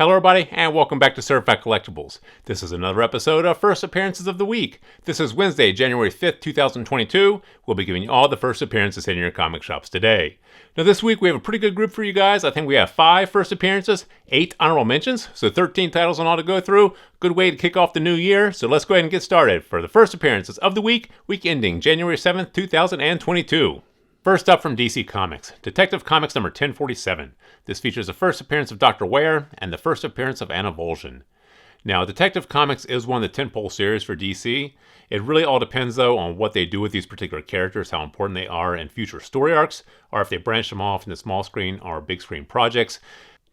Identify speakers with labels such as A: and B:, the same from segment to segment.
A: Hello everybody, and welcome back to Certified Collectibles. This is another episode of First Appearances of the Week. This is Wednesday, January 5th, 2022. We'll be giving you all the first appearances in your comic shops today. Now this week we have a pretty good group for you guys. I think we have 5 first appearances, 8 honorable mentions, so 13 titles on all to go through. Good way to kick off the new year, so let's go ahead and get started for the first appearances of the week ending January 7th, 2022. First up from DC Comics, Detective Comics number 1047. This features the first appearance of Dr. Ware and the first appearance of Anna Volshin. Now, Detective Comics is one of the tentpole series for DC. It really all depends, though, on what they do with these particular characters, how important they are in future story arcs, or if they branch them off into small screen or big screen projects.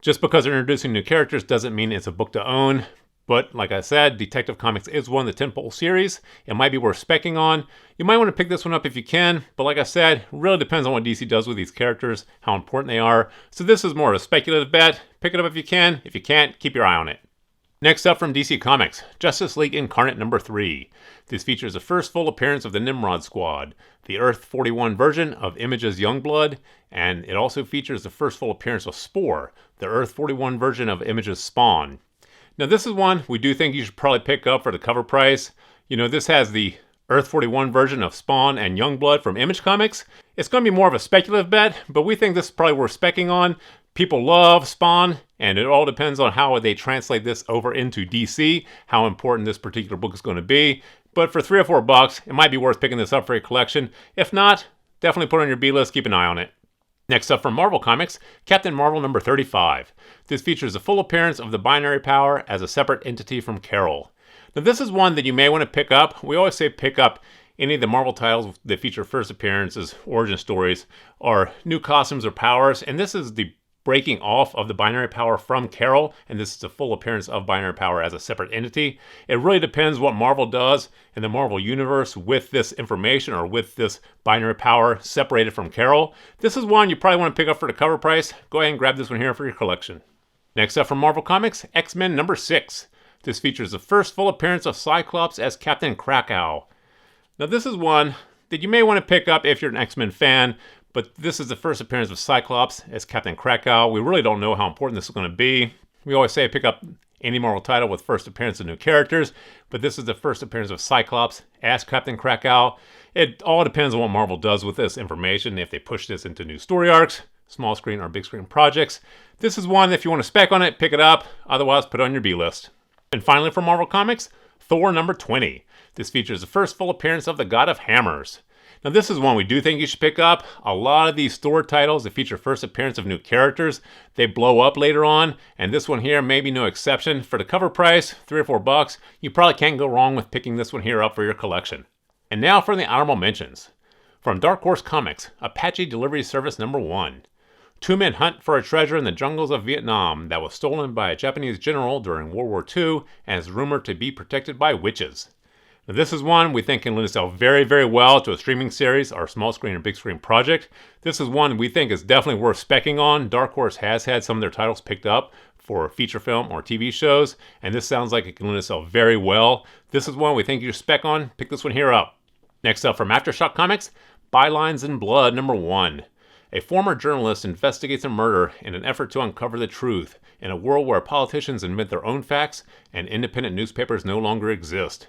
A: Just because they're introducing new characters doesn't mean it's a book to own. But like I said, Detective Comics is one of the tentpole series. It might be worth specking on. You might want to pick this one up if you can, but like I said, really depends on what DC does with these characters, how important they are. So this is more of a speculative bet. Pick it up if you can. If you can't, keep your eye on it. Next up from DC Comics, Justice League Incarnate number 3. This features the first full appearance of the Nimrod Squad, the Earth 41 version of Image's Youngblood, and it also features the first full appearance of Spore, the Earth 41 version of Image's Spawn. Now this is one we do think you should probably pick up for the cover price. You know, this has the Earth 41 version of Spawn and Youngblood from Image Comics. It's going to be more of a speculative bet, but we think this is probably worth specking on. People love Spawn, and it all depends on how they translate this over into DC, how important this particular book is going to be. But for $3 or $4, it might be worth picking this up for your collection. If not, definitely put it on your B-list, keep an eye on it. Next up from Marvel Comics, Captain Marvel number 35. This features a full appearance of the Binary Power as a separate entity from Carol. Now this is one that you may want to pick up. We always say pick up any of the Marvel titles that feature first appearances, origin stories, or new costumes or powers, and this is the breaking off of the Binary Power from Carol, and this is a full appearance of Binary Power as a separate entity. It really depends what Marvel does in the Marvel Universe with this information or with this Binary Power separated from Carol. This is one you probably want to pick up for the cover price. Go ahead and grab this one here for your collection. Next up from Marvel Comics, X-Men number 6. This features the first full appearance of Cyclops as Captain Krakow. Now this is one that you may want to pick up if you're an X-Men fan, but this is the first appearance of Cyclops as Captain Krakow. We really don't know how important this is going to be. We always say pick up any Marvel title with first appearance of new characters, but this is the first appearance of Cyclops as Captain Krakow. It all depends on what Marvel does with this information, if they push this into new story arcs, small screen or big screen projects. This is one, if you want to spec on it, pick it up. Otherwise, put it on your B-list. And finally for Marvel Comics, Thor number 20. This features the first full appearance of the God of Hammers. Now this is one we do think you should pick up. A lot of these Thor titles that feature first appearance of new characters, they blow up later on, and this one here may be no exception. For the cover price, $3 or $4, you probably can't go wrong with picking this one here up for your collection. And now for the honorable mentions. From Dark Horse Comics, Apache Delivery Service number 1. 2 men hunt for a treasure in the jungles of Vietnam that was stolen by a Japanese general during World War II and is rumored to be protected by witches. Now this is one we think can lend itself very, very well to a streaming series or small screen or big screen project. This is one we think is definitely worth specking on. Dark Horse has had some of their titles picked up for feature film or TV shows, and this sounds like it can lend itself very well. This is one we think you should spec on. Pick this one here up. Next up from Aftershock Comics, Bylines in Blood number 1. A former journalist investigates a murder in an effort to uncover the truth in a world where politicians invent their own facts and independent newspapers no longer exist.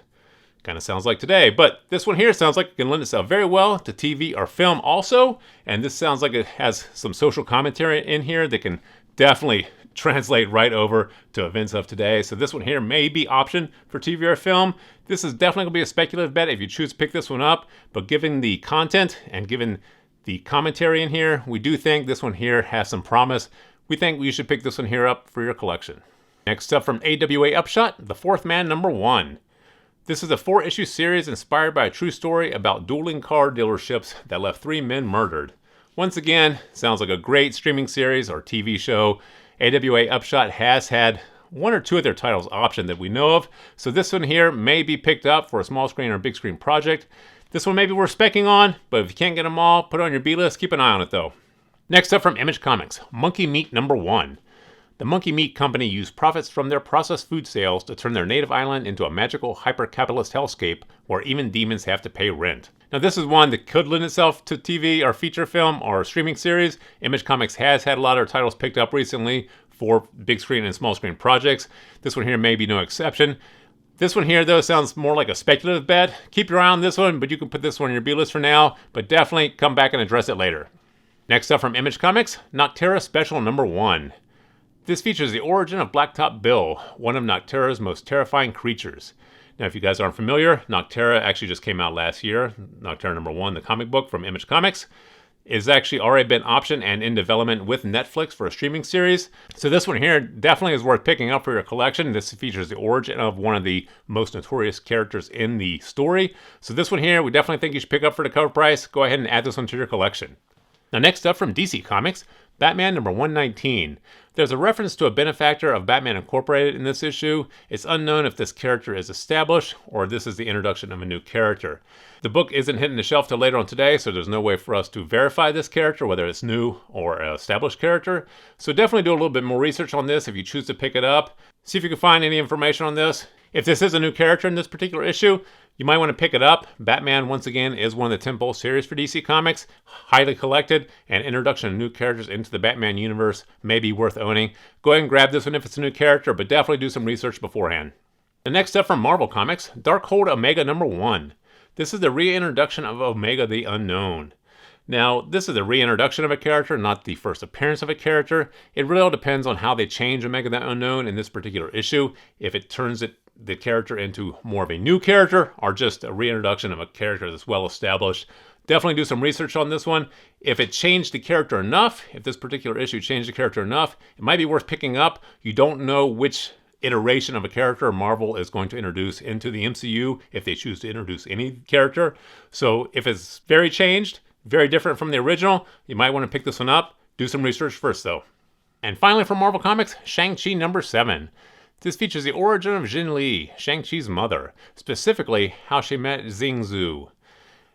A: Kind of sounds like today, but this one here sounds like it can lend itself very well to TV or film also, and this sounds like it has some social commentary in here that can definitely translate right over to events of today. So this one here may be option for TV or film. This is definitely going to be a speculative bet if you choose to pick this one up, but given the content and given the commentary in here, we do think this one here has some promise. We think you should pick this one here up for your collection. Next up from AWA Upshot, The Fourth Man number 1. This is a 4-issue series inspired by a true story about dueling car dealerships that left 3 men murdered. Once again, sounds like a great streaming series or TV show. AWA Upshot has had 1 or 2 of their titles optioned that we know of, so this one here may be picked up for a small screen or big screen project. This one may be worth specking on, but if you can't get them all, put it on your B-list. Keep an eye on it though. Next up from Image Comics, Monkey Meat number 1. The Monkey Meat Company used profits from their processed food sales to turn their native island into a magical hyper-capitalist hellscape where even demons have to pay rent. Now this is one that could lend itself to TV or feature film or streaming series. Image Comics has had a lot of their titles picked up recently for big screen and small screen projects. This one here may be no exception. This one here, though, sounds more like a speculative bet. Keep your eye on this one, but you can put this one on your B list for now, but definitely come back and address it later. Next up from Image Comics, Nocterra Special Number 1. This features the origin of Blacktop Bill, one of Nocterra's most terrifying creatures. Now, if you guys aren't familiar, Nocterra actually just came out last year. Nocterra number 1, the comic book from Image Comics, is actually already been optioned and in development with Netflix for a streaming series. So this one here definitely is worth picking up for your collection. This features the origin of one of the most notorious characters in the story. So this one here, we definitely think you should pick up for the cover price. Go ahead and add this one to your collection. Now next up from DC Comics, Batman number 119. There's a reference to a benefactor of Batman Incorporated in this issue. It's unknown if this character is established or this is the introduction of a new character. The book isn't hitting the shelf till later on today, so there's no way for us to verify this character, whether it's new or an established character. So definitely do a little bit more research on this if you choose to pick it up. See if you can find any information on this. If this is a new character in this particular issue, you might want to pick it up. Batman, once again, is one of the tentpole series for DC Comics. Highly collected, and introduction of new characters into the Batman universe may be worth owning. Go ahead and grab this one if it's a new character, but definitely do some research beforehand. The next up from Marvel Comics, Darkhold Omega number 1. This is the reintroduction of Omega the Unknown. Now, this is the reintroduction of a character, not the first appearance of a character. It really all depends on how they change Omega the Unknown in this particular issue. If it turns the character into more of a new character or just a reintroduction of a character that's well established. Definitely do some research on this one. If it changed the character enough, if this particular issue changed the character enough, it might be worth picking up. You don't know which iteration of a character Marvel is going to introduce into the MCU if they choose to introduce any character. So if it's very changed, very different from the original, you might want to pick this one up. Do some research first though. And finally from Marvel Comics, Shang-Chi number 7. This features the origin of Jin Li, Shang-Chi's mother, specifically how she met Xing Zhu.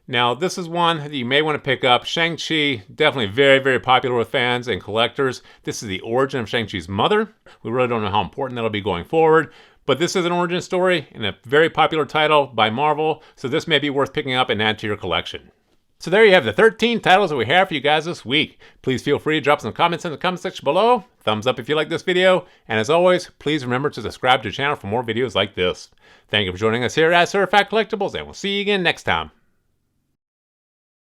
A: Now, this is one that you may want to pick up. Shang-Chi, definitely very, very popular with fans and collectors. This is the origin of Shang-Chi's mother. We really don't know how important that'll be going forward, but this is an origin story and a very popular title by Marvel, so this may be worth picking up and add to your collection. So there you have the 13 titles that we have for you guys this week. Please feel free to drop some comments in the comment section below. Thumbs up if you like this video. And as always, please remember to subscribe to the channel for more videos like this. Thank you for joining us here at Certified Collectibles, and we'll see you again next time.